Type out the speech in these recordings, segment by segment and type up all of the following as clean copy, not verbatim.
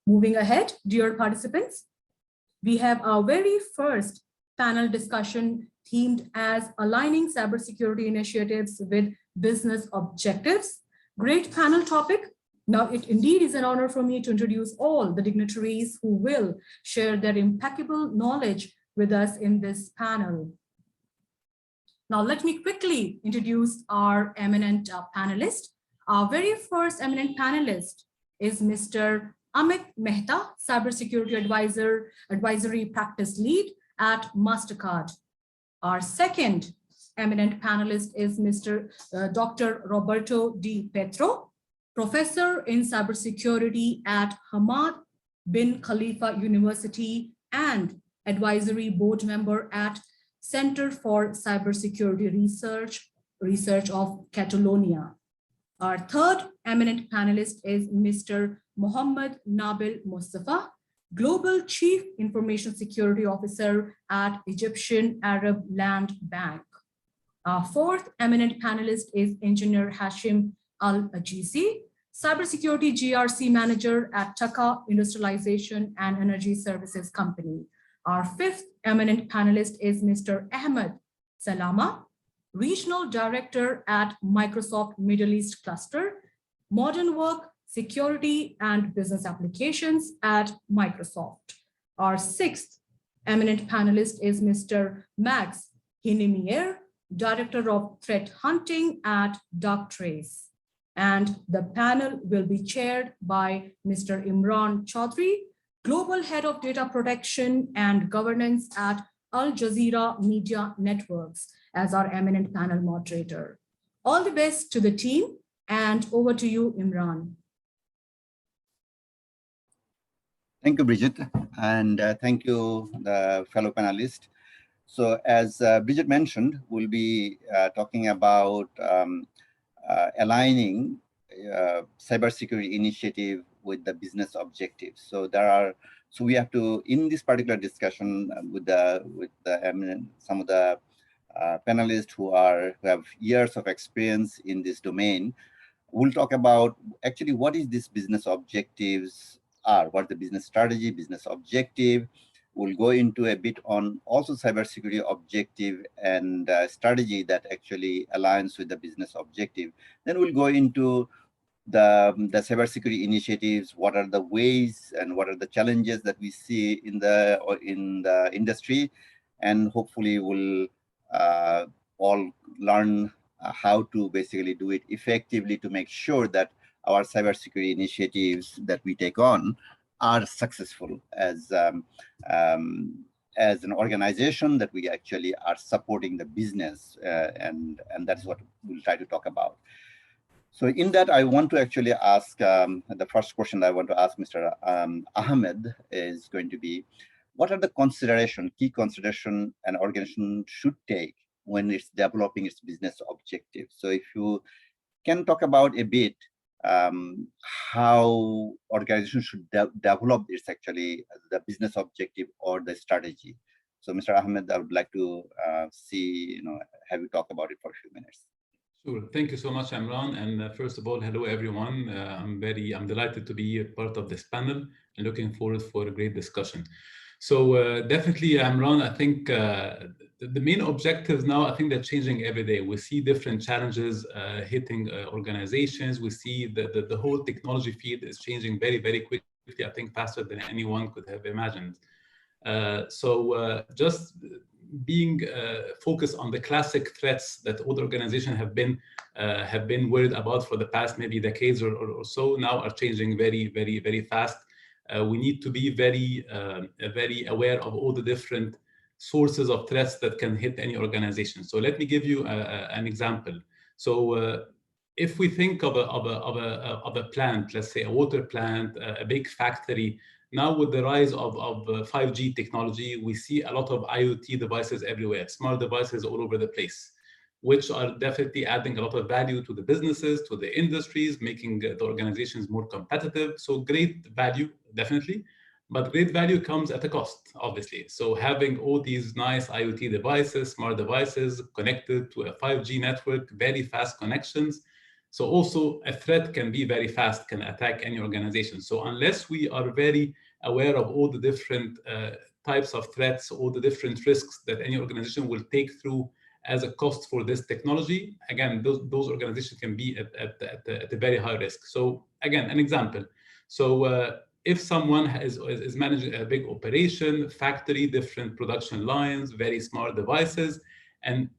Moving ahead, dear participants, we have our very first panel discussion themed as aligning cybersecurity initiatives with business objectives. Great panel topic. Now, it indeed is an honor for me to introduce all the dignitaries who will share their impeccable knowledge with us in this panel. Now, let me quickly introduce our eminent panelist. Our very first eminent panelist is Mr. Amit Mehta, Cybersecurity Advisory Practice Lead at Mastercard. Our second eminent panelist is Mr. Dr. Roberto Di Pietro, Professor in Cybersecurity at Hamad bin Khalifa University and Advisory Board Member at Center for Cybersecurity Research of Catalonia. Our third eminent panelist is Mr. Mohamed Nabil Mostafa, Global Chief Information Security Officer at Egyptian Arab Land Bank. Our fourth eminent panelist is Engineer Hashem Al-Azizi, Cybersecurity GRC Manager at TAQA Industrialization and Energy Services Company. Our fifth eminent panelist is Mr. Ahmed Salama, Regional Director at Microsoft Middle East Cluster, Modern Work, Security and Business Applications at Microsoft. Our sixth eminent panelist is Mr. Max Heinemyer, Director of Threat Hunting at Darktrace. And the panel will be chaired by Mr. Imran Chowdhury, Global Head of Data Protection and Governance at Aljazeera Media Networks, as our eminent panel moderator. All the best to the team, and over to you, Imran. Thank you, Bridget, and thank you, the fellow panelists. So as Bridget mentioned, we'll be talking about aligning cybersecurity initiative with the business objectives. So we have to, in this particular discussion with some of the panelists who have years of experience in this domain, we'll talk about actually what is this business objectives are, what the business strategy, business objective. We'll go into a bit on also cybersecurity objective and strategy that actually aligns with the business objective. Then we'll go into the cybersecurity initiatives, what are the ways and what are the challenges that we see in the industry, and hopefully we'll all learn how to basically do it effectively to make sure that our cybersecurity initiatives that we take on are successful as an organization, that we actually are supporting the business, and that's what we'll try to talk about. So in that, I want to actually ask, the first question that I want to ask Mr. Ahmed is going to be, what are the key consideration an organization should take when it's developing its business objectives? So if you can talk about a bit how organizations should develop its actually the business objective or the strategy. So Mr. Ahmed, I would like to have you talk about it for a few minutes. Sure. Thank you so much, Imran. And first of all, hello everyone. I'm delighted to be a part of this panel and looking forward for a great discussion. So definitely, Imran, I think the main objectives now, I think they're changing every day. We see different challenges hitting organizations. We see that the whole technology field is changing very, very quickly, I think faster than anyone could have imagined. So just being focused on the classic threats that all organizations have been worried about for the past maybe decades or so now are changing very, very, very fast. We need to be very, very aware of all the different sources of threats that can hit any organization. So let me give you an example. So if we think of a plant, let's say a water plant, a big factory, now with the rise of 5G technology, we see a lot of IoT devices everywhere, smart devices all over the place, which are definitely adding a lot of value to the businesses, to the industries, making the organizations more competitive. So great value, definitely, but great value comes at a cost, obviously. So having all these nice IoT devices, smart devices connected to a 5G network, very fast connections, So also a threat can be very fast, can attack any organization. So unless we are very aware of all the different types of threats, all the different risks that any organization will take through as a cost for this technology, again, those organizations can be at a very high risk. So again, an example. So if someone is managing a big operation, factory, different production lines, very smart devices, and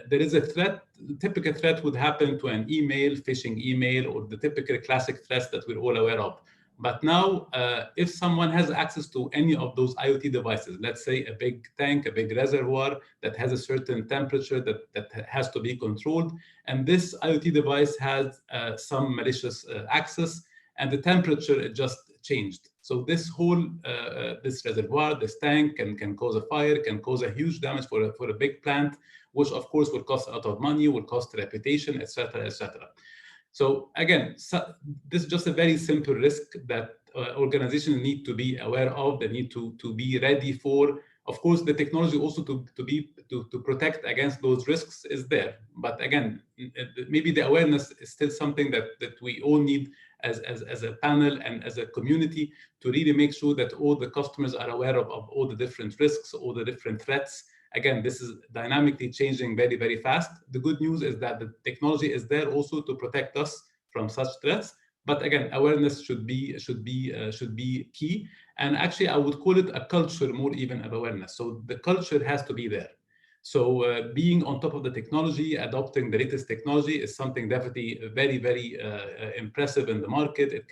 there is a threat, the typical threat would happen to an email, phishing email, or the typical classic threats that we're all aware of. But now, if someone has access to any of those IoT devices, let's say a big tank, a big reservoir that has a certain temperature that has to be controlled, and this IoT device has some malicious access, and the temperature just changed. So this whole, this reservoir, this tank can cause a fire, can cause a huge damage for a big plant, which of course will cost a lot of money, will cost reputation, etc., etc. So again, this is just a very simple risk that organizations need to be aware of. They need to be ready for. Of course, the technology also to protect against those risks is there. But again, maybe the awareness is still something that we all need as a panel and as a community to really make sure that all the customers are aware of all the different risks, all the different threats. Again, this is dynamically changing very, very fast. The good news is that the technology is there also to protect us from such threats. But again, awareness should be key. And actually, I would call it a culture more even of awareness. So the culture has to be there. So being on top of the technology, adopting the latest technology is something definitely very, very impressive in the market. It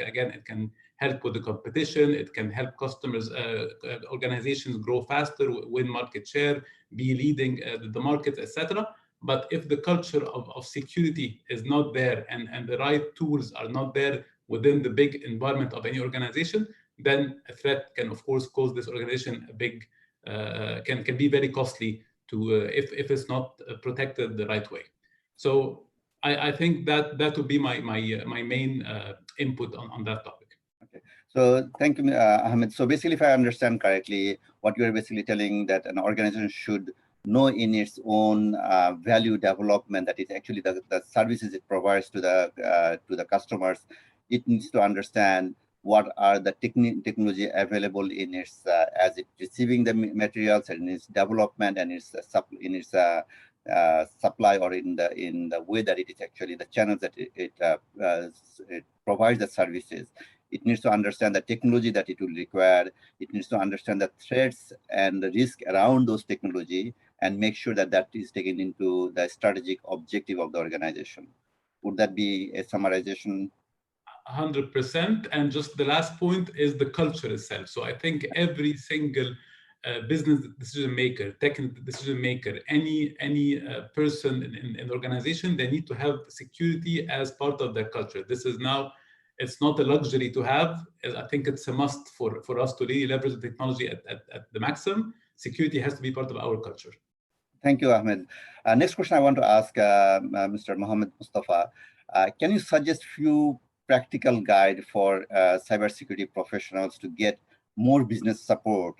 can help with the competition. It can help customers, organizations grow faster, win market share, be leading the market, etc. But if the culture of security is not there and the right tools are not there within the big environment of any organization, then a threat can, of course, cause this organization a big, can be very costly to if it's not protected the right way. So I think that would be my main input on that topic. Okay. So thank you, Ahmed. So basically, if I understand correctly, what you're basically telling that an organization should know in its own value development, that is actually the services it provides to the customers. It needs to understand what are the technology available in its as it receiving the materials and in its development and its supply, or in the way that it is actually the channels that it provides the services. It needs to understand the technology that it will require. It needs to understand the threats and the risk around those technology, and make sure that that is taken into the strategic objective of the organization. Would that be a summarization? 100%. And just the last point is the culture itself. So I think every single business decision maker, technical decision maker, any person in the organization, they need to have security as part of their culture. This is now, it's not a luxury to have. I think it's a must for us to really leverage the technology at the maximum. Security has to be part of our culture. Thank you, Ahmed. Next question I want to ask Mr. Mohamed Mostafa. Can you suggest few practical guide for cybersecurity professionals to get more business support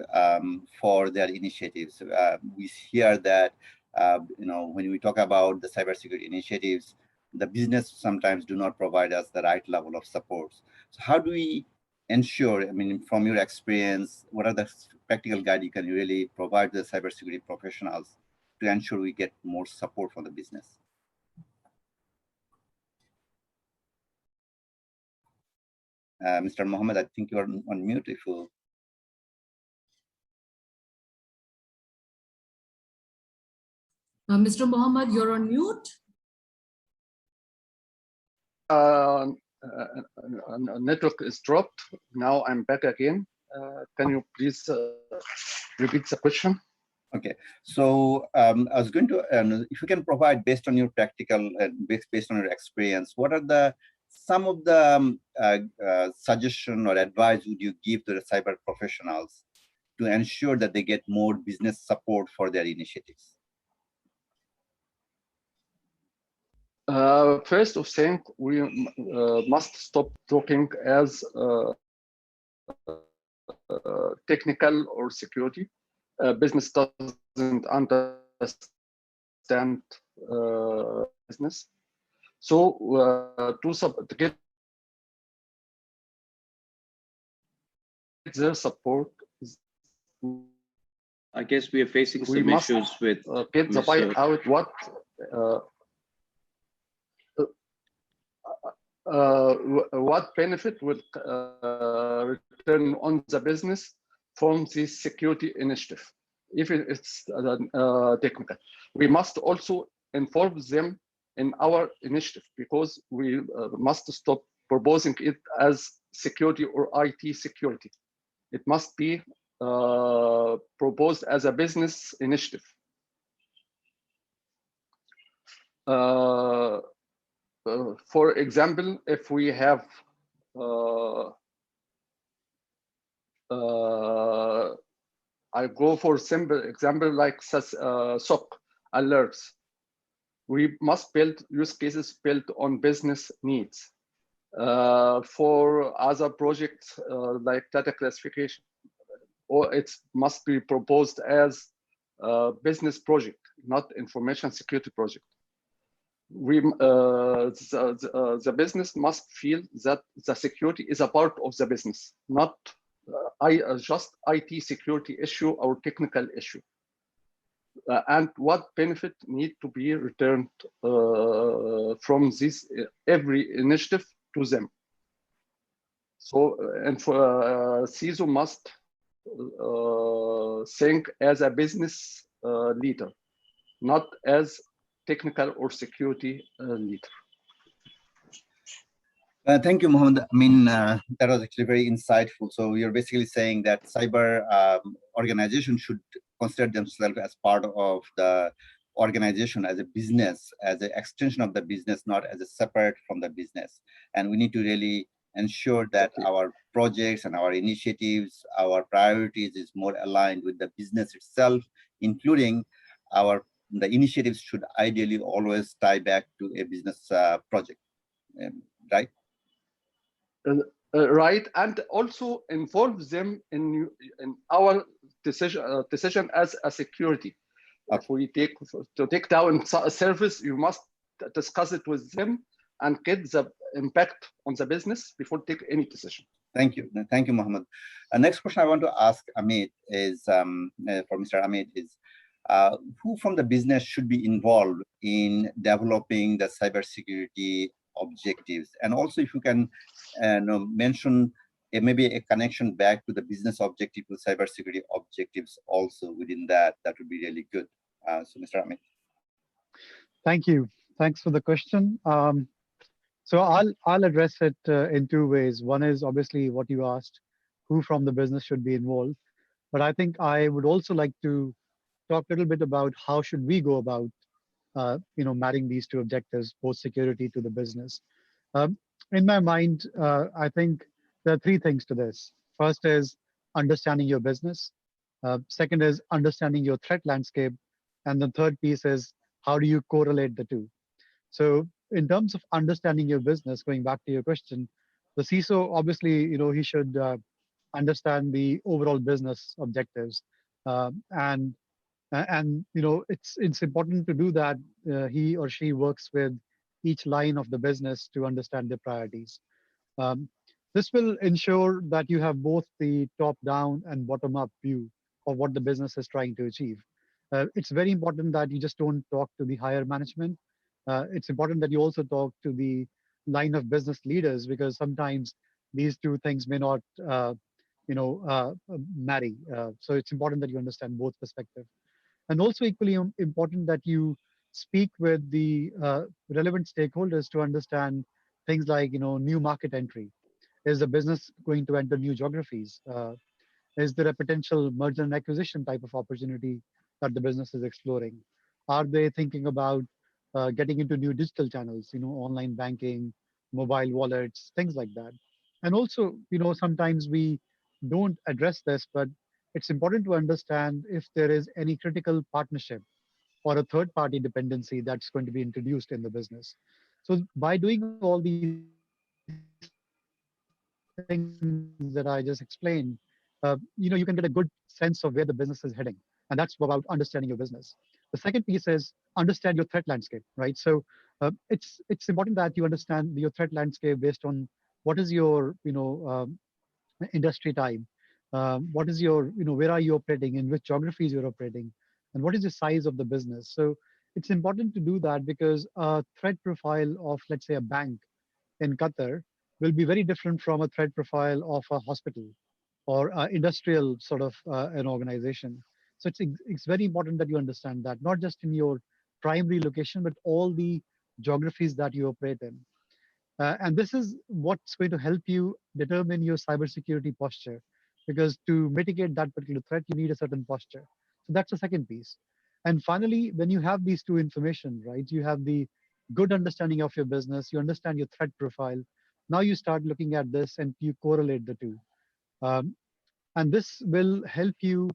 for their initiatives? We hear that when we talk about the cybersecurity initiatives, the business sometimes do not provide us the right level of support. So how do we ensure, I mean, from your experience, what are the practical guide you can really provide the cybersecurity professionals to ensure we get more support from the business? Mr. Mohamed, I think you are on mute. If you... Mr. Mohamed, you're on mute. Network is dropped. Now I'm back again. Can you please repeat the question? Okay, so I was going to, if you can provide, based on your practical, based on your experience, what are some of the suggestion or advice would you give to the cyber professionals to ensure that they get more business support for their initiatives? First of thing, we must stop talking as technical or security. Business doesn't understand business. So to get their support, I guess we are facing we some must issues with get the Mr. buyout. What benefit will return on the business from this security initiative, if it's technical. We must also inform them in our initiative, because we must stop proposing it as security or IT security. It must be proposed as a business initiative. For example, if we have I go for simple example like SOC alerts. We must build use cases built on business needs. For other projects like data classification, or it must be proposed as a business project, not information security project. The business must feel that the security is a part of the business, not just IT security issue or technical issue. And what benefit need to be returned from this every initiative to them. So, and for CISO must think as a business leader, not as technical or security leader. Thank you, Mohamed. I mean, that was actually very insightful. So you're basically saying that cyber organization should consider themselves as part of the organization, as a business, as an extension of the business, not as a separate from the business. And we need to really ensure that our projects and our initiatives, our priorities is more aligned with the business itself, including the initiatives should ideally always tie back to a business project, right? Right, and also involve them in our decision as a security. If we take down a service, you must discuss it with them and get the impact on the business before take any decision. Thank you, Mohamed. Next question I want to ask Amit is for Mr. Amit is who from the business should be involved in developing the cybersecurity objectives, and also if you can mention maybe a connection back to the business objective to cybersecurity objectives also within that would be really good. So Mr. Amit. Thank you. Thanks for the question. So I'll address it in two ways. One is obviously what you asked, who from the business should be involved. But I think I would also like to talk a little bit about how should we go about marrying these two objectives, both security to the business. In my mind, I think there are three things to this. First is understanding your business. Second is understanding your threat landscape. And the third piece is how do you correlate the two? So in terms of understanding your business, going back to your question, the CISO, obviously, he should understand the overall business objectives. And it's important to do that. He or she works with each line of the business to understand their priorities. This will ensure that you have both the top-down and bottom-up view of what the business is trying to achieve. It's very important that you just don't talk to the higher management. It's important that you also talk to the line of business leaders, because sometimes these two things may not marry. So it's important that you understand both perspectives. And also equally important that you speak with the relevant stakeholders to understand things like new market entry. Is the business going to enter new geographies? Is there a potential merger and acquisition type of opportunity that the business is exploring? Are they thinking about getting into new digital channels, online banking, mobile wallets, things like that? And also, sometimes we don't address this, but it's important to understand if there is any critical partnership or a third-party dependency that's going to be introduced in the business. So by doing all these things that I just explained, you can get a good sense of where the business is heading. And that's about understanding your business. The second piece is understand your threat landscape, right? So it's important that you understand your threat landscape based on what is your industry type, what is your where are you operating, in which geographies you're operating, and what is the size of the business. So it's important to do that because a threat profile of, let's say, a bank in Qatar will be very different from a threat profile of a hospital or industrial sort of an organization. So it's very important that you understand that, not just in your primary location, but all the geographies that you operate in. And this is what's going to help you determine your cybersecurity posture, because to mitigate that particular threat, you need a certain posture. So that's the second piece. And finally, when you have these two information, right, you have the good understanding of your business, you understand your threat profile. Now you start looking at this and you correlate the two. And this will help you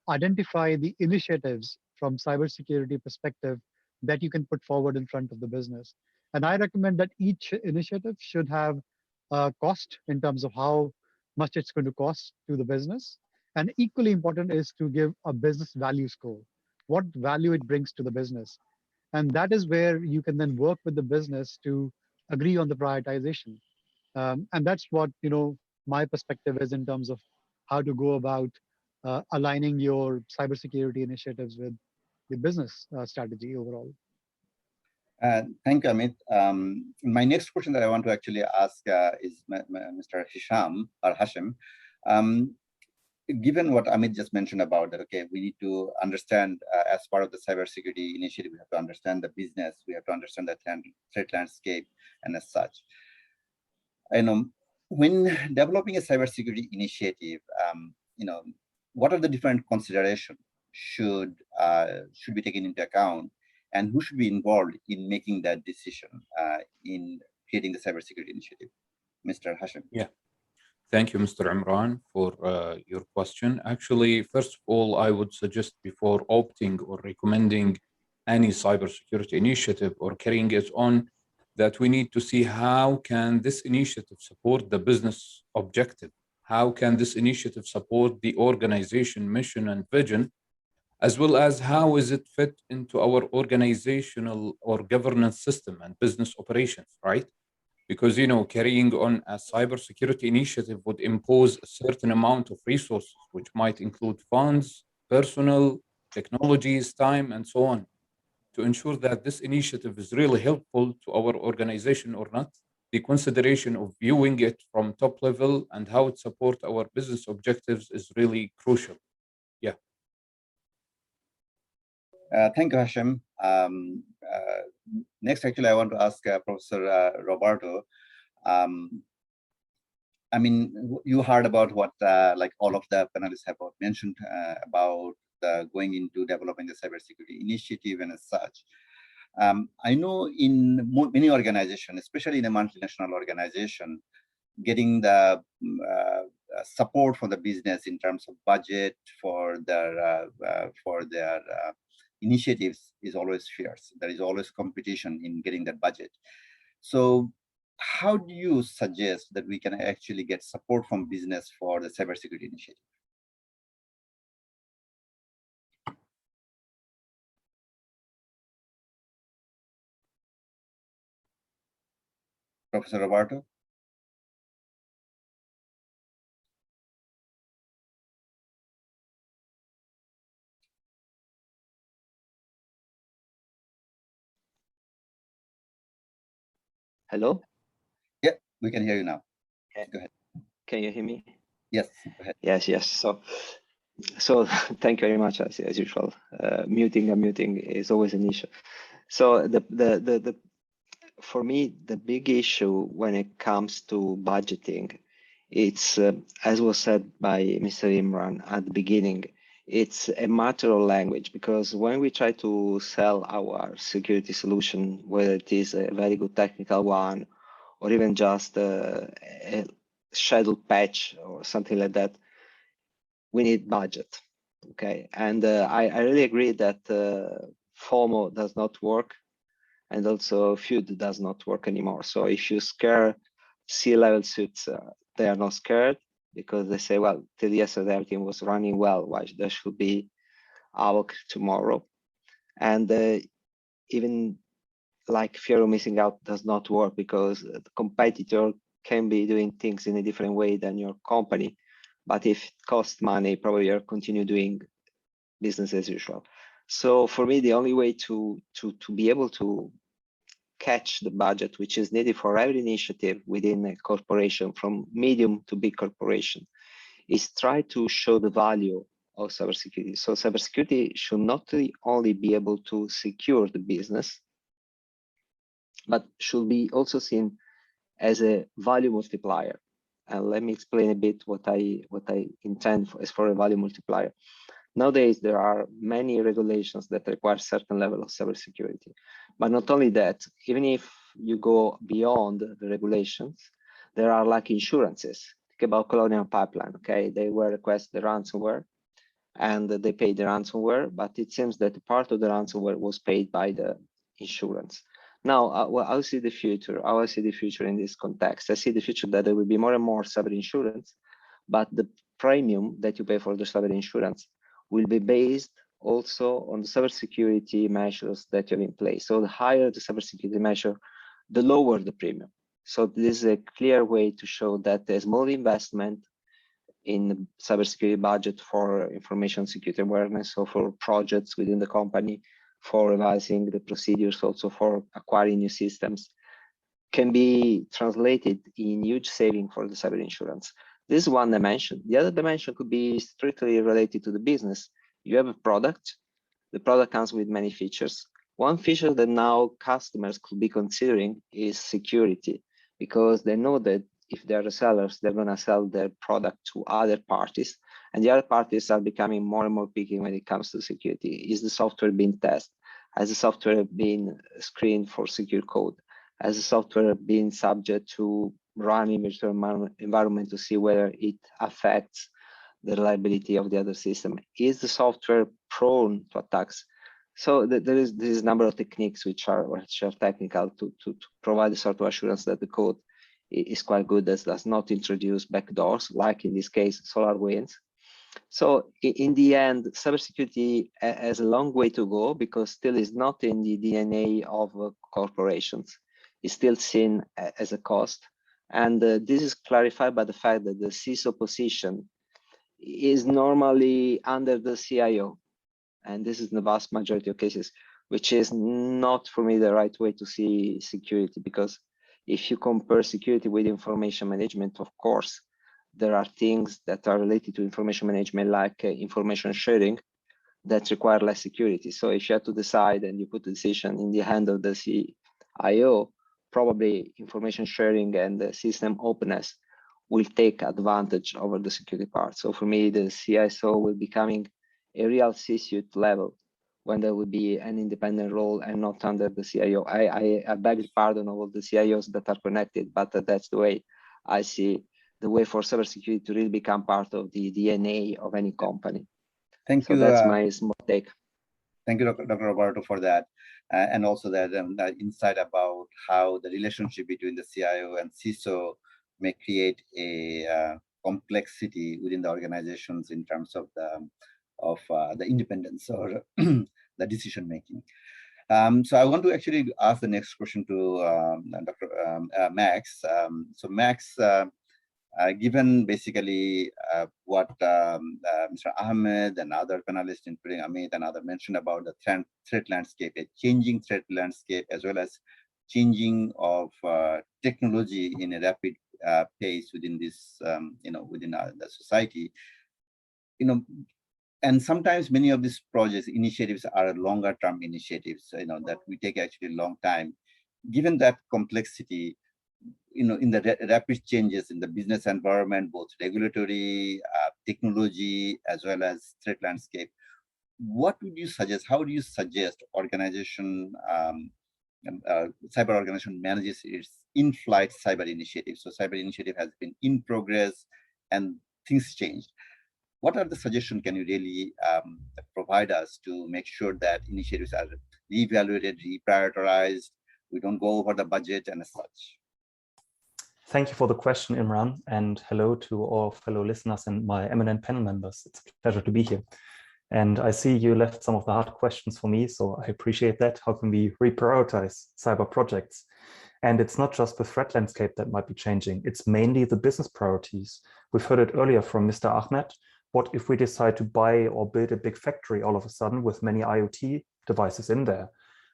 identify the initiatives from cybersecurity perspective that you can put forward in front of the business. And I recommend that each initiative should have a cost in terms of how much it's going to cost to the business. And equally important is to give a business value score, what value it brings to the business. And that is where you can then work with the business to agree on the prioritization. And that's what my perspective is in terms of how to go about aligning your cybersecurity initiatives with the business strategy overall. Thank you, Amit. My next question that I want to actually ask is Mr. Hashem. Given what Amit just mentioned about that, okay, we need to understand as part of the cybersecurity initiative, we have to understand the business, we have to understand the threat landscape, and as such. When developing a cybersecurity initiative, what are the different considerations should be taken into account, and who should be involved in making that decision in creating the cybersecurity initiative? Mr. Hashem. Yeah. Thank you, Mr. Imran, for your question. Actually, first of all, I would suggest before opting or recommending any cybersecurity initiative or carrying it on, that we need to see how can this initiative support the business objective? How can this initiative support the organization mission and vision, as well as how is it fit into our organizational or governance system and business operations, right? Because, carrying on a cybersecurity initiative would impose a certain amount of resources, which might include funds, personnel, technologies, time, and so on. To ensure that this initiative is really helpful to our organization or not, the consideration of viewing it from top level and how it supports our business objectives is really crucial. Yeah. Thank you, Hashem. Next, actually, I want to ask Professor Roberto. You heard about what like all of the panelists have mentioned about going into developing the cybersecurity initiative and as such. I know in many organizations, especially in a multinational organization, getting the support from the business in terms of budget for their initiatives is always fierce. There is always competition in getting that budget. So how do you suggest that we can actually get support from business for the cybersecurity initiative? Professor Roberto? Hello? Yeah, we can hear you now. Okay. Go ahead. Can you hear me? Yes, go ahead. Yes. So thank you very much, as usual. Muting and unmuting is always an issue. So for me, the big issue when it comes to budgeting, it's as was said by Mr. Imran at the beginning, it's a matter of language, because when we try to sell our security solution, whether it is a very good technical one or even just a scheduled patch or something like that, we need budget. Okay, and I really agree that FOMO does not work, and also FUD does not work anymore. So if you scare C-level suits, they are not scared, because they say, well, till yesterday everything was running well, why there should be AWOC tomorrow. And even like fear of missing out does not work, because the competitor can be doing things in a different way than your company. But if it costs money, probably you'll continue doing business as usual. So for me, the only way to be able to catch the budget which is needed for every initiative within a corporation, from medium to big corporation, is try to show the value of cybersecurity. So cybersecurity should not only be able to secure the business, but should be also seen as a value multiplier. And let me explain a bit what I intend as for a value multiplier. Nowadays, there are many regulations that require certain level of cybersecurity. But not only that, even if you go beyond the regulations, there are like insurances. Think about Colonial Pipeline, okay? They were requested the ransomware and they paid the ransomware, but it seems that part of the ransomware was paid by the insurance. Now, well, I see the future. I see the future in this context. I see the future that there will be more and more cyber insurance, but the premium that you pay for the cyber insurance will be based also on the cybersecurity measures that you have in place. So the higher the cybersecurity measure, the lower the premium. So this is a clear way to show that there's more investment in the cybersecurity budget for information security awareness, or for projects within the company, for revising the procedures, also for acquiring new systems, can be translated in huge saving for the cyber insurance. This is one dimension. The other dimension could be strictly related to the business. You have a product. The product comes with many features. One feature that now customers could be considering is security, because they know that if they're the sellers, they're going to sell their product to other parties, and the other parties are becoming more and more picky when it comes to security. Is the software being tested? Has the software been screened for secure code? Has the software been subject to run in virtual environment to see whether it affects the reliability of the other system? Is the software prone to attacks? So there is a number of techniques which are technical to provide the sort of assurance that the code is quite good, that does not introduce backdoors, like in this case, SolarWinds. So in the end, cybersecurity has a long way to go, because still is not in the DNA of corporations. It's still seen as a cost. And this is clarified by the fact that the CISO position is normally under the CIO. And this is in the vast majority of cases, which is not, for me, the right way to see security, because if you compare security with information management, of course, there are things that are related to information management, like information sharing, that require less security. So if you have to decide and you put the decision in the hand of the CIO, probably information sharing and the system openness will take advantage over the security part. So for me, the CISO will be becoming a real C-suite level when there will be an independent role and not under the CIO. I beg pardon of all the CIOs that are connected, but that's the way I see the way for cybersecurity to really become part of the DNA of any company. Thank you. That's my small take. Thank you, Dr. Roberto, for that. And also that insight about how the relationship between the CIO and CISO may create a complexity within the organizations in terms of the independence or the decision making. So I want to actually ask the next question to Dr. Max. So Max, given basically what Mr. Ahmed and other panelists, including Amit and others, mentioned about the threat landscape, a changing threat landscape, as well as changing of technology in a rapid pace within this, within the society, and sometimes many of these projects, initiatives are longer term initiatives, that we take actually a long time. Given that complexity, in the rapid changes in the business environment, both regulatory, technology, as well as threat landscape, what would you suggest? How do you suggest organization, cyber organization manages its in-flight cyber initiative? So cyber initiative has been in progress and things changed. What are the suggestions can you really provide us to make sure that initiatives are reevaluated, reprioritized, we don't go over the budget and as such? Thank you for the question, Imran, and hello to all fellow listeners and my eminent panel members. It's a pleasure to be here. And I see you left some of the hard questions for me, so I appreciate that. How can we reprioritize cyber projects? And it's not just the threat landscape that might be changing, it's mainly the business priorities. We've heard it earlier from Mr. Ahmed. What if we decide to buy or build a big factory all of a sudden with many IoT devices in there?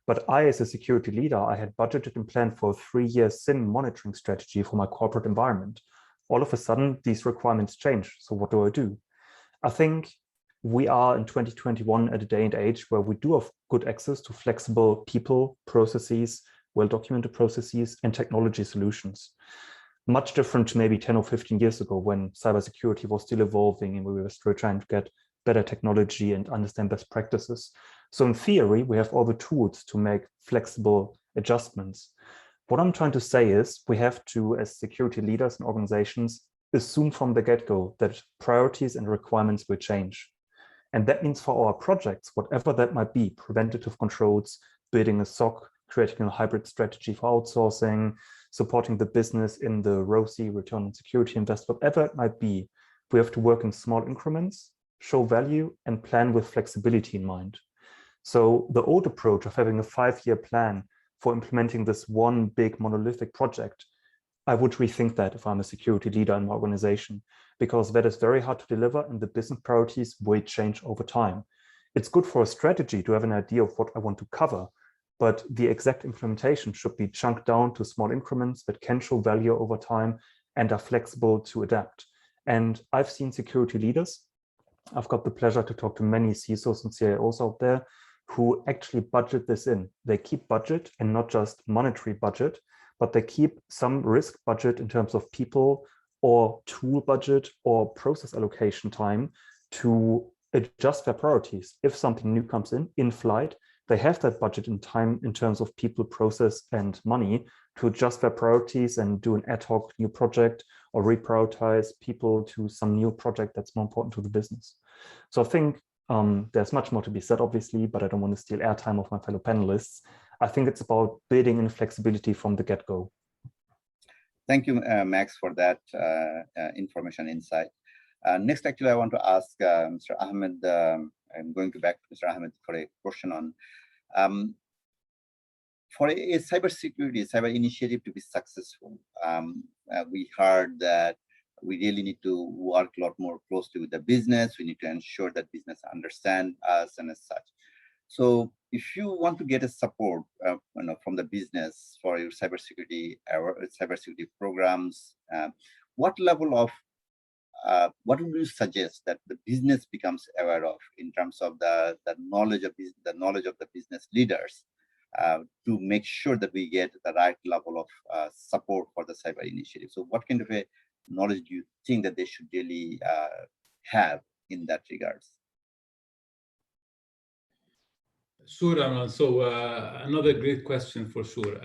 But I, as a security leader, I had budgeted and planned for a 3-year SIM monitoring strategy for my corporate environment. All of a sudden, these requirements change. So what do? I think we are in 2021 at a day and age where we do have good access to flexible people, processes, well-documented processes, and technology solutions. Much different to maybe 10 or 15 years ago when cybersecurity was still evolving and we were still trying to get better technology and understand best practices. So in theory, we have all the tools to make flexible adjustments. What I'm trying to say is we have to, as security leaders and organizations, assume from the get-go that priorities and requirements will change. And that means for our projects, whatever that might be, preventative controls, building a SOC, creating a hybrid strategy for outsourcing, supporting the business in the ROCE, return on security investment, whatever it might be, we have to work in small increments, show value, and plan with flexibility in mind. So the old approach of having a 5-year plan for implementing this one big monolithic project, I would rethink that if I'm a security leader in my organization, because that is very hard to deliver and the business priorities will change over time. It's good for a strategy to have an idea of what I want to cover, but the exact implementation should be chunked down to small increments that can show value over time and are flexible to adapt. And I've seen security leaders, I've got the pleasure to talk to many CISOs and CIOs out there who actually budget this in. They keep budget and not just monetary budget, but they keep some risk budget in terms of people or tool budget or process allocation time to adjust their priorities. If something new comes in flight, they have that budget and time in terms of people, process, and money to adjust their priorities and do an ad hoc new project or reprioritize people to some new project that's more important to the business. So I think there's much more to be said, obviously, but I don't want to steal airtime of my fellow panelists. I think it's about building in flexibility from the get-go. Thank you, Max, for that information insight. Next, actually, I want to ask Mr. Ahmed. I'm going to back to Mr. Ahmed for a question on for a cyber initiative to be successful. We heard that we really need to work a lot more closely with the business. We need to ensure that business understand us and as such. So if you want to get a support from the business for your cybersecurity programs, what level of what would you suggest that the business becomes aware of in terms of the knowledge of the business leaders to make sure that we get the right level of support for the cyber initiative? So what kind of a knowledge do you think that they should really have in that regards? Sure, Imran. So another great question for sure.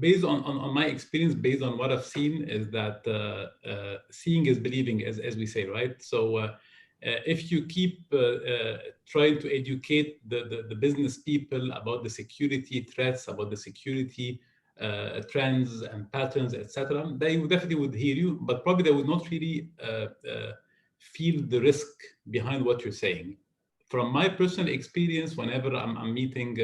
Based on my experience, based on what I've seen, is that seeing is believing, as we say, right? So if you keep trying to educate the business people about the security threats, about the security trends and patterns, etc., they definitely would hear you, but probably they would not really feel the risk behind what you're saying. From my personal experience, whenever I'm meeting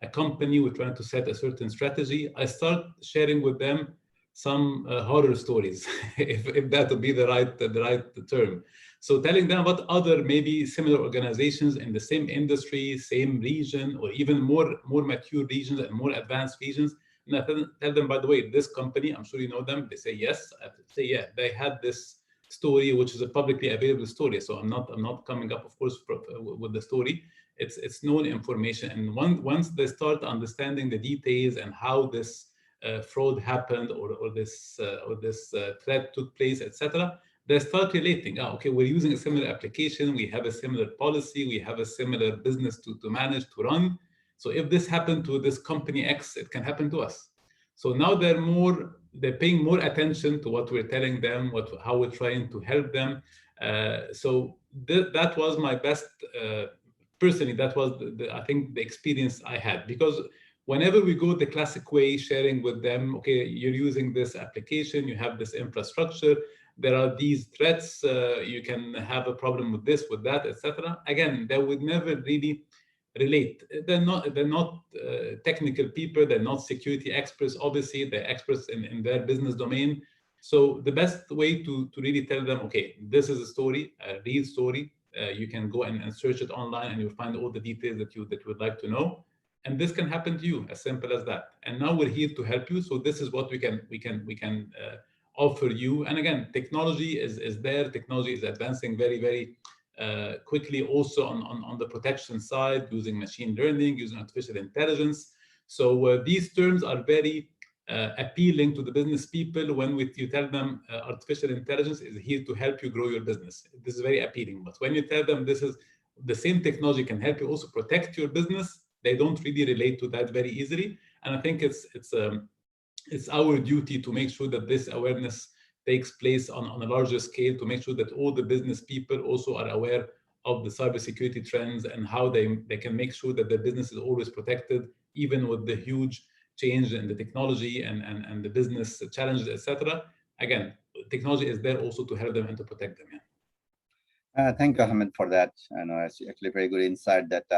a company, we're trying to set a certain strategy, I start sharing with them some horror stories, if that would be the right term. So telling them about other maybe similar organizations in the same industry, same region, or even more mature regions and more advanced regions. And I tell them, by the way, this company, I'm sure you know them. They say yes. I say yeah. They had this story, which is a publicly available story. So I'm not coming up, of course, with the story. It's known information. And once they start understanding the details and how this fraud happened or this threat took place, etc., they start relating. Okay, we're using a similar application. We have a similar policy. We have a similar business to manage, to run. So if this happened to this company X, it can happen to us. So now they're paying more attention to what we're telling them, how we're trying to help them. So that was my best, personally, that was I think the experience I had, because whenever we go the classic way, sharing with them, okay, you're using this application, you have this infrastructure, there are these threats, you can have a problem with this, with that, etc. Again, they would never really relate. They're not technical people, they're not security experts, obviously, they're experts in their business domain. So the best way to really tell them, okay, this is a story, a real story. You can go and search it online and you'll find all the details that you would like to know. And this can happen to you, as simple as that. And now we're here to help you. So this is what we can offer you. And again, technology is there. Technology is advancing very, very quickly also on the protection side, using machine learning, using artificial intelligence. So these terms are very appealing to the business people when you tell them artificial intelligence is here to help you grow your business. This is very appealing. But when you tell them this is the same technology can help you also protect your business, they don't really relate to that very easily. And I think it's our duty to make sure that this awareness takes place on a larger scale, to make sure that all the business people also are aware of the cybersecurity trends and how they can make sure that their business is always protected, even with the huge change in the technology and the business challenges, etc. Again, technology is there also to help them and to protect them. Yeah. Thank you, Ahmed, for that. I know it's actually very good insight that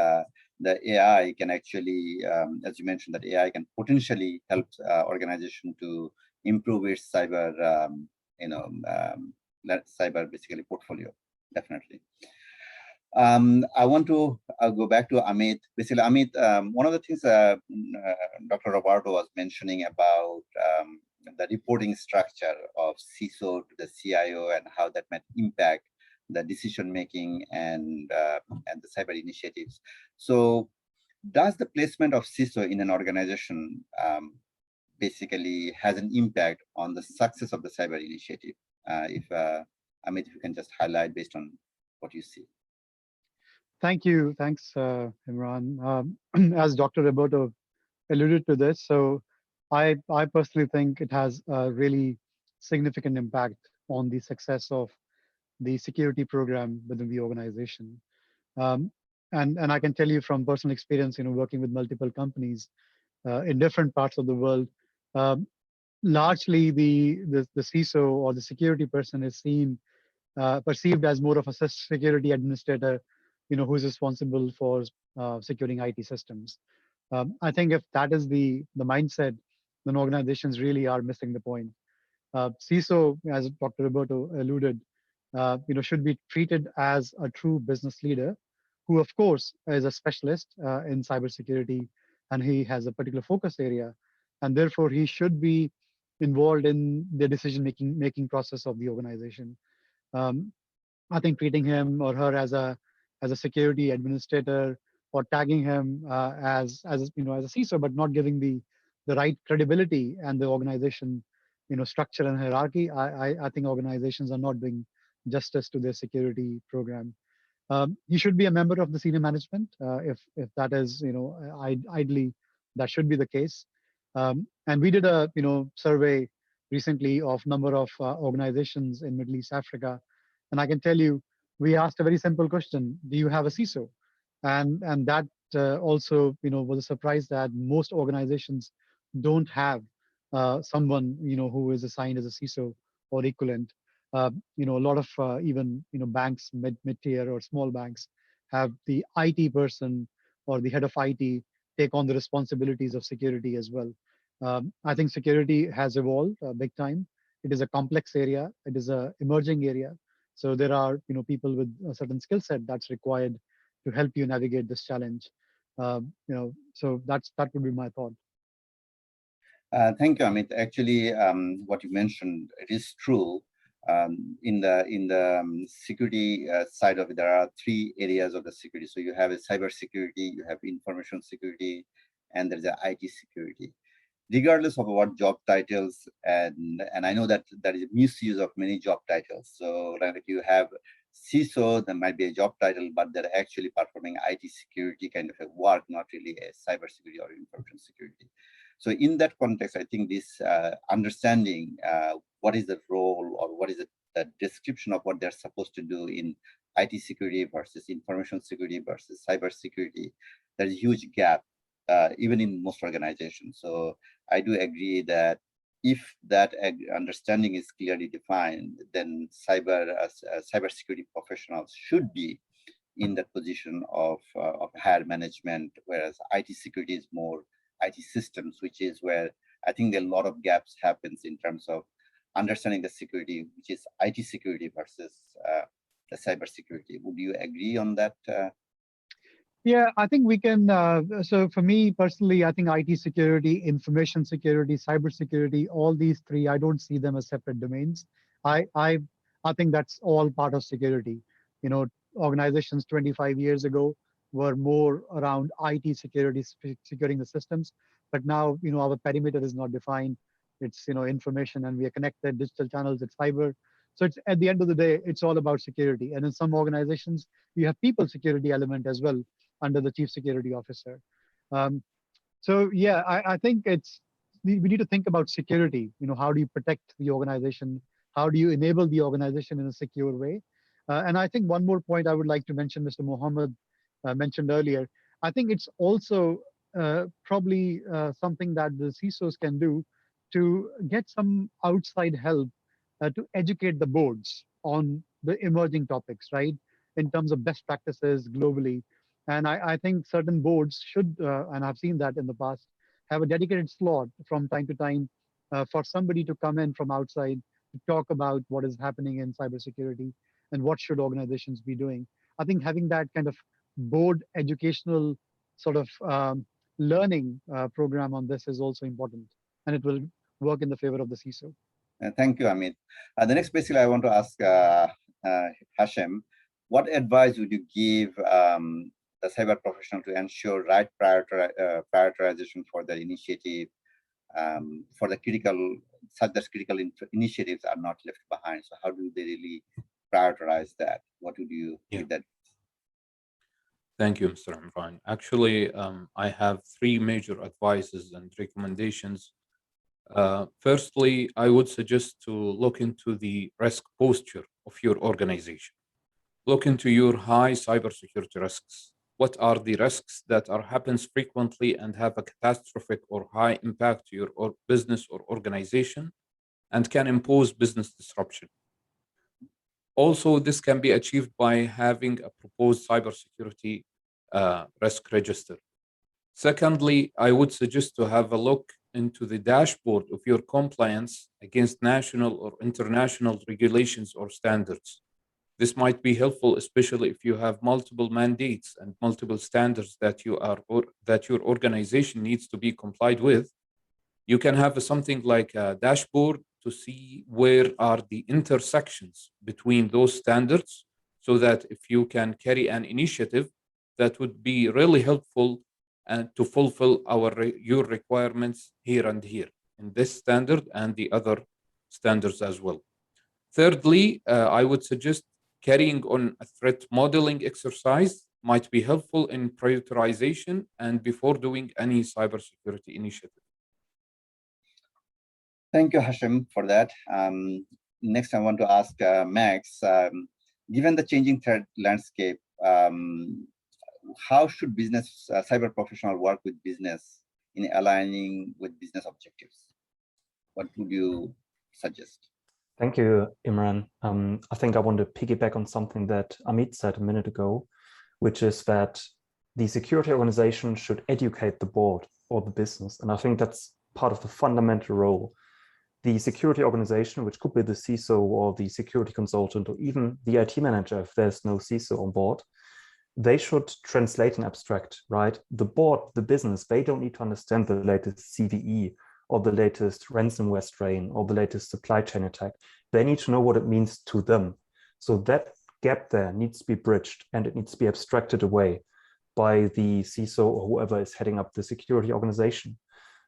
the AI can actually, as you mentioned, that AI can potentially help organization to improve its cyber, cyber basically portfolio, definitely. I want to go back to Amit. Basically, Amit, one of the things Dr. Roberto was mentioning about the reporting structure of CISO to the CIO and how that might impact the decision making and the cyber initiatives. So, does the placement of CISO in an organization basically has an impact on the success of the cyber initiative? If Amit, if you can just highlight based on what you see. Thank you. Thanks, Imran. As Dr. Roberto alluded to this, so I personally think it has a really significant impact on the success of the security program within the organization. And I can tell you from personal experience, working with multiple companies in different parts of the world, largely the CISO or the security person is perceived as more of a security administrator, who's responsible for securing IT systems. I think if that is the mindset, then organizations really are missing the point. CISO, as Dr. Roberto alluded, should be treated as a true business leader, who of course is a specialist in cybersecurity, and he has a particular focus area, and therefore he should be involved in the decision-making process of the organization. I think treating him or her as a security administrator, or tagging him as a CISO, but not giving the right credibility and the organization structure and hierarchy, I think organizations are not doing justice to their security program. He should be a member of the senior management if that is ideally that should be the case. And we did a survey recently of number of organizations in Middle East Africa, and I can tell you we asked a very simple question: do you have a CISO? And that also was a surprise that most organizations don't have someone who is assigned as a CISO or equivalent. A lot of even banks, mid-tier or small banks, have the IT person or the head of IT take on the responsibilities of security as well. I think security has evolved big time. It is a complex area. It is an emerging area. So there are people with a certain skill set that's required to help you navigate this challenge. So that would be my thought. Thank you, Amit. Actually, what you mentioned, it is true. In the security side of it, there are three areas of the security. So you have a cyber security, you have information security, and there's a IT security. Regardless of what job titles, and I know that there is misuse of many job titles. So like if you have CISO, there might be a job title, but they're actually performing IT security kind of a work, not really a cyber security or information security. So in that context, I think this understanding what is the role or what is the description of what they're supposed to do in IT security versus information security versus cyber security, there's a huge gap even in most organizations. So I do agree that if that understanding is clearly defined, then cybersecurity professionals should be in the position of higher management, whereas IT security is more IT systems, which is where I think a lot of gaps happens in terms of understanding the security, which is IT security versus the cybersecurity. Would you agree on that? Yeah, I think we can. So for me personally, I think IT security, information security, cybersecurity, all these three, I don't see them as separate domains. I think that's all part of security. You know, organizations 25 years ago were more around IT security, securing the systems. But now, you know, our perimeter is not defined. It's, you know, information and we are connected, digital channels, it's cyber. So it's, at the end of the day, it's all about security. And in some organizations, you have people security element as well under the chief security officer. So yeah, I think we need to think about security. You know, how do you protect the organization? How do you enable the organization in a secure way? And I think one more point I would like to mention, Mr. Mohamed mentioned earlier, I think it's also probably something that the CISOs can do to get some outside help to educate the boards on the emerging topics, right? In terms of best practices globally. And I think certain boards should, and I've seen that in the past, have a dedicated slot from time to time for somebody to come in from outside to talk about what is happening in cybersecurity and what should organizations be doing. I think having that kind of board educational sort of learning program on this is also important, and it will work in the favor of the CISO. Thank you, Amit. The next basically I want to ask Hashem, what advice would you give the cyber professional to ensure right prioritization for the initiative, for the critical, such that critical initiatives are not left behind? So how do they really prioritize that? What would you give that? Thank you, Mr. Imran. Actually, I have three major advices and recommendations. Firstly, I would suggest to look into the risk posture of your organization. Look into your high cybersecurity risks. What are the risks that happens frequently and have a catastrophic or high impact to your business or organization and can impose business disruption? Also, this can be achieved by having a proposed cybersecurity risk register. Secondly, I would suggest to have a look into the dashboard of your compliance against national or international regulations or standards. This might be helpful, especially if you have multiple mandates and multiple standards that your organization needs to be complied with. You can have something like a dashboard to see where are the intersections between those standards, so that if you can carry an initiative that would be really helpful and to fulfill your requirements here and here in this standard and the other standards as well. Thirdly, I would suggest carrying on a threat modeling exercise might be helpful in prioritization and before doing any cybersecurity initiative. Thank you, Hashem, for that. Next, I want to ask Max, given the changing threat landscape, how should business cyber professional work with business in aligning with business objectives? What would you suggest? Thank you, Imran. I think I want to piggyback on something that Amit said a minute ago, which is that the security organization should educate the board or the business. And I think that's part of the fundamental role. The security organization, which could be the CISO or the security consultant or even the IT manager if there's no CISO on board, they should translate and abstract, right? The board, the business, they don't need to understand the latest CVE or the latest ransomware strain or the latest supply chain attack. They need to know what it means to them. So that gap there needs to be bridged and it needs to be abstracted away by the CISO or whoever is heading up the security organization.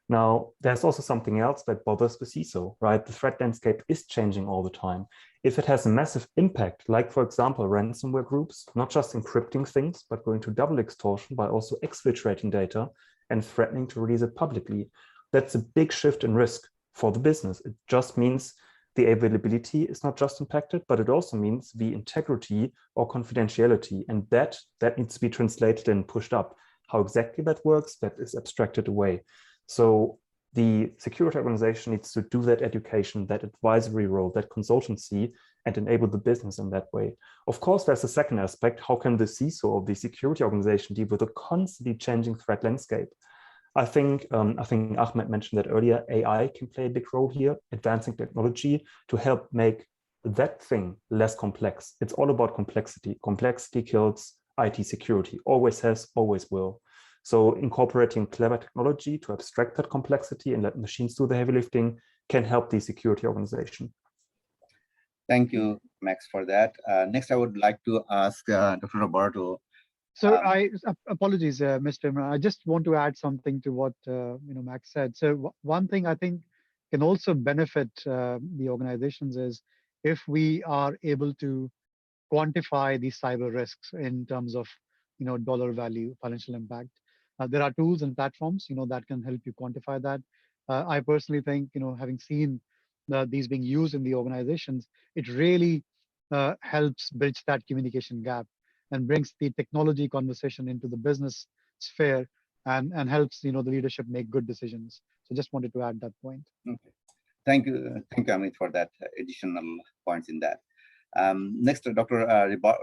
Now, there's also something else that bothers the CISO, right? The threat landscape is changing all the time. If it has a massive impact, like for example, ransomware groups, not just encrypting things, but going to double extortion by also exfiltrating data and threatening to release it publicly, that's a big shift in risk for the business. It just means the availability is not just impacted, but it also means the integrity or confidentiality, and that needs to be translated and pushed up. How exactly that works, that is abstracted away. So the security organization needs to do that education, that advisory role, that consultancy, and enable the business in that way. Of course, there's a second aspect. How can the CISO of the security organization deal with a constantly changing threat landscape? I think Ahmed mentioned that earlier. AI can play a big role here, advancing technology to help make that thing less complex. It's all about complexity. Complexity kills IT security, always has, always will. So incorporating clever technology to abstract that complexity and let machines do the heavy lifting can help the security organization. Thank you, Max, for that. Next, I would like to ask Dr. Roberto. So apologies, Mr. Imran. I just want to add something to what Max said. So one thing I think can also benefit the organizations is if we are able to quantify these cyber risks in terms of dollar value, financial impact. There are tools and platforms that can help you quantify that. I personally think having seen these being used in the organizations, it really helps bridge that communication gap and brings the technology conversation into the business sphere and helps the leadership make good decisions. So just wanted to add that point. Okay. Thank you, Amit, for that additional points in that. Next, Dr.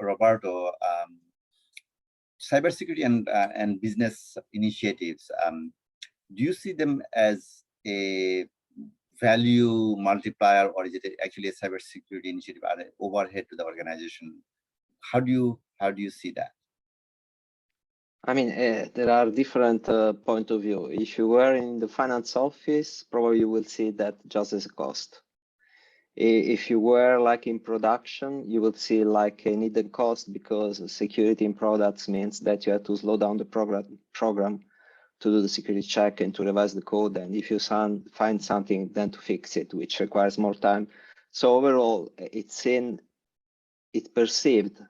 Roberto, cybersecurity and business initiatives. Do you see them as a value multiplier, or is it actually a cybersecurity initiative at an overhead to the organization? How do you see that? I mean, there are different point of view. If you were in the finance office, probably you will see that just as a cost. If you were like in production, you would see like a needed cost because security in products means that you have to slow down the program to do the security check and to revise the code. And if you find something, then to fix it, which requires more time. So overall, it's perceived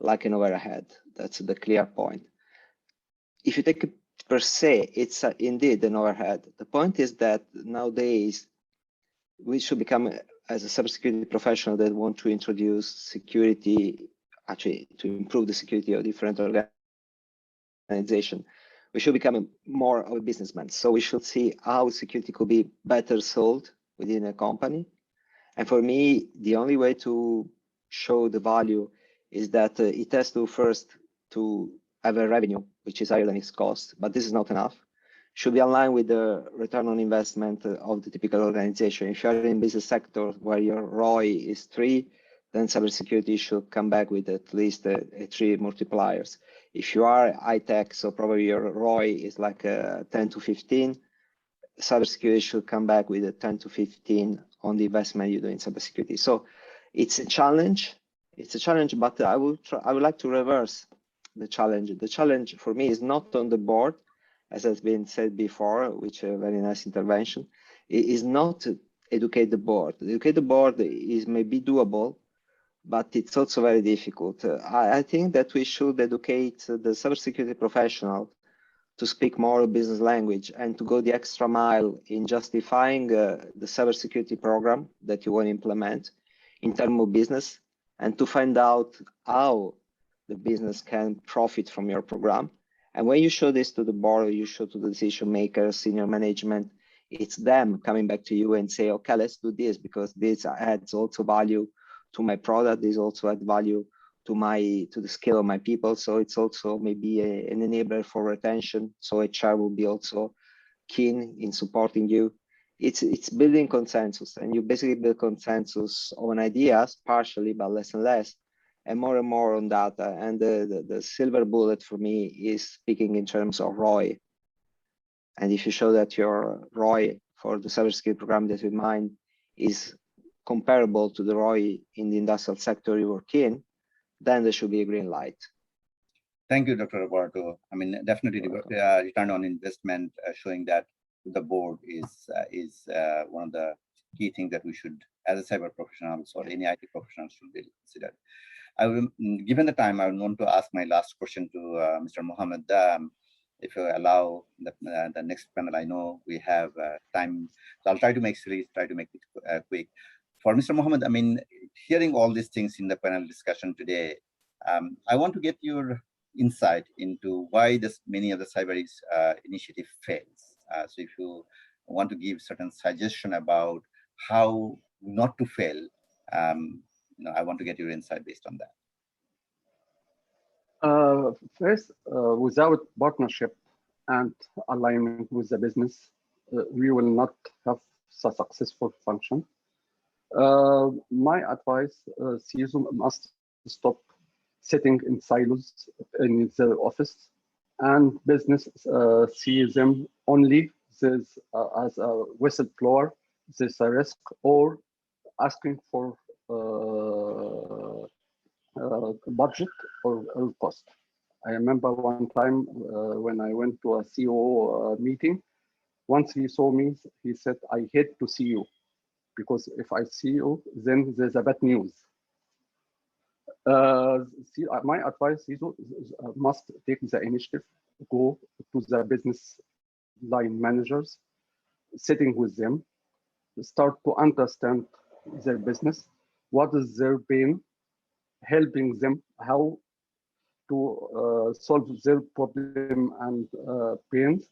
like an overhead. That's the clear point. If you take it per se, it's indeed an overhead. The point is that nowadays we should become, as a cybersecurity professional that want to introduce security, actually to improve the security of different organizations, we should become more of a businessman. So we should see how security could be better sold within a company. And for me, the only way to show the value is that it has to first to have a revenue, which is higher than its cost, but this is not enough. Should be aligned with the return on investment of the typical organization. If you're in business sector where your ROI is 3, then cybersecurity should come back with at least a 3 multipliers. If you are high tech, so probably your ROI is like 10 to 15, cybersecurity should come back with a 10 to 15 on the investment you do in cybersecurity. So it's a challenge. It's a challenge, but I would like to reverse the challenge. The challenge for me is not on the board, as has been said before, which a very nice intervention. It is not to educate the board. Educate the board is maybe doable, but it's also very difficult. I think that we should educate the cybersecurity professional to speak more business language and to go the extra mile in justifying the cybersecurity program that you want to implement in terms of business, and to find out how the business can profit from your program. And when you show this to the board, you show to the decision makers, senior management, it's them coming back to you and say, okay, let's do this because this adds also value to my product. This also adds value to the skill of my people. So it's also maybe an enabler for retention. So HR will be also keen in supporting you. It's building consensus, and you basically build consensus on ideas partially, but less and less, and more on data. And the silver bullet for me is speaking in terms of ROI. And if you show that your ROI for the cybersecurity program that you mind is comparable to the ROI in the industrial sector you work in, then there should be a green light. Thank you, Dr. Roberto. I mean, definitely return on investment showing that the board is one of the key things that we should, as a cyber professionals or any IT professional, should be considered. I will, given the time, I want to ask my last question to Mr. Mohamed. If you allow the next panel, I know we have time, so I'll try to make it quick. For Mr. Mohamed, I mean, hearing all these things in the panel discussion today, I want to get your insight into why many of the cyber initiative fails. So if you want to give certain suggestion about how not to fail, I want to get your insight based on that. First, without partnership and alignment with the business, we will not have a successful function. My advice, CISO must stop sitting in silos in the office, and business see them only as a whistleblower, there's a risk, or asking for budget or cost. I remember one time when I went to a CEO meeting, once he saw me, he said, I hate to see you, because if I see you, then there's a bad news. My advice is must take the initiative, go to the business line managers, sitting with them, start to understand their business, what is their pain, helping them how to solve their problem and pains.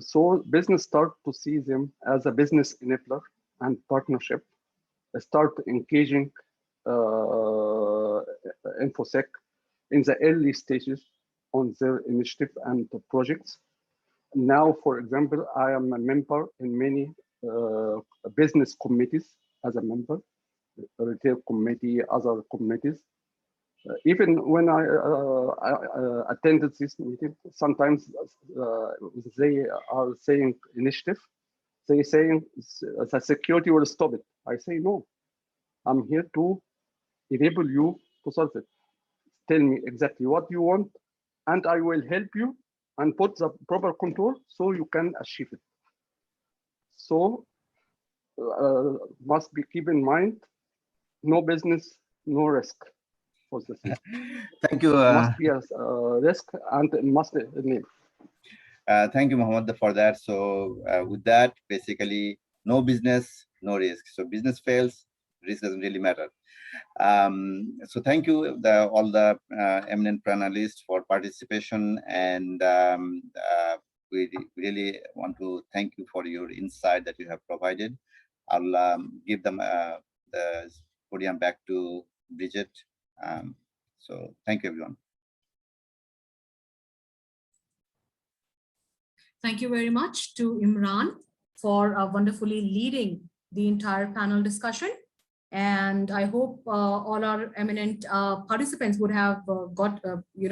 So business start to see them as a business enabler and partnership, start engaging InfoSec in the early stages on their initiative and projects. Now, for example, I am a member in many business committees as a member, retail committee, other committees. Even when I attended this meeting, sometimes they are saying initiative, they saying the security will stop it. I say, no, I'm here to enable you to solve it. Tell me exactly what you want, and I will help you and put the proper control so you can achieve it. So must be keep in mind, no business, no risk. Thank you. Must be a risk and it must enable. Thank you, Mohamed, for that. So with that, basically, no business, no risk. So business fails, risk doesn't really matter. So thank you, all the eminent panelists for participation, and we really want to thank you for your insight that you have provided. I'll give them the podium back to Bridget. So thank you, everyone. Thank you very much to Imran for wonderfully leading the entire panel discussion. And I hope all our eminent participants would have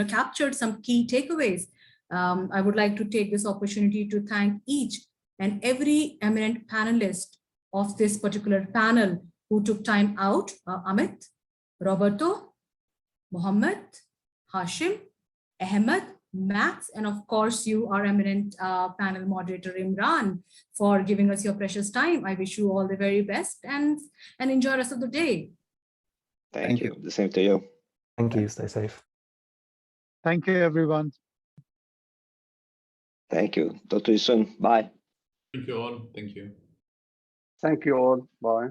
captured some key takeaways. I would like to take this opportunity to thank each and every eminent panelist of this particular panel who took time out, Amit, Roberto, Mohamed, Hashem, Ahmed, Max, and of course you, our eminent panel moderator Imran, for giving us your precious time. I wish you all the very best and enjoy the rest of the day. Thank you. The same to you. Thank you. Stay safe. Thank you, everyone. Thank you. Talk to you soon. Bye. Thank you all. Thank you. Thank you all. Bye.